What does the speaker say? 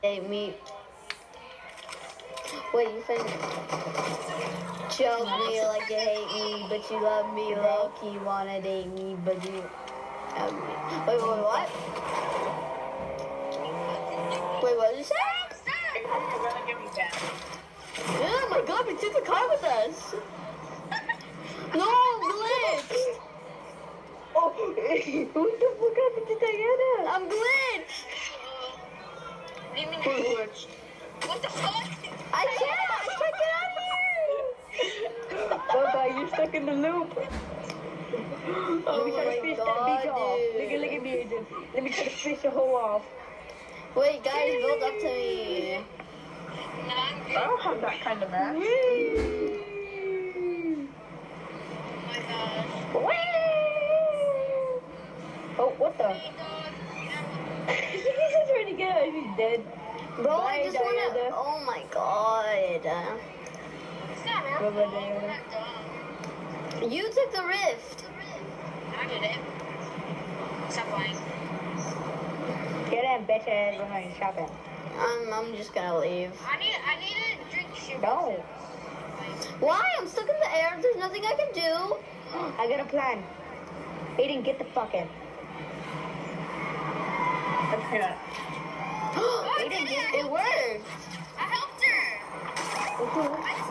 Hate me. Wait, you think choke me like you hate me, but you love me low key, wanna date me, but you love me. Wait, what? Wait, what did you say? Oh my god, we took the car with us. No, glitched. Oh, what the fuck happened to Diana? I'm glitched. What do you mean? Glitched. What the fuck? I can't get out of here. Bye-bye, you're stuck in the loop. Let me try to my fish that God, bitch off. dude. Look at me, Agent. Let me try to fish the hole off. Wait, guys, build up to me. No, I'm good. I don't have that kind of match. Oh my gosh. Oh, what the? He's trying to get out. He's dead. Bro, Bye, I just wanna. Diana. Oh my god. It's not our Bye-bye, fault. Diana. We're not dumb. You took the rift. I did it. Stop lying. Get in, bitches. We're going shopping. I'm just gonna leave. I need to drink sugar. No. Why? I'm stuck in the air. There's nothing I can do. I got a plan. Aiden, get the fuck in. I can't. I did it! It worked. I helped her! I just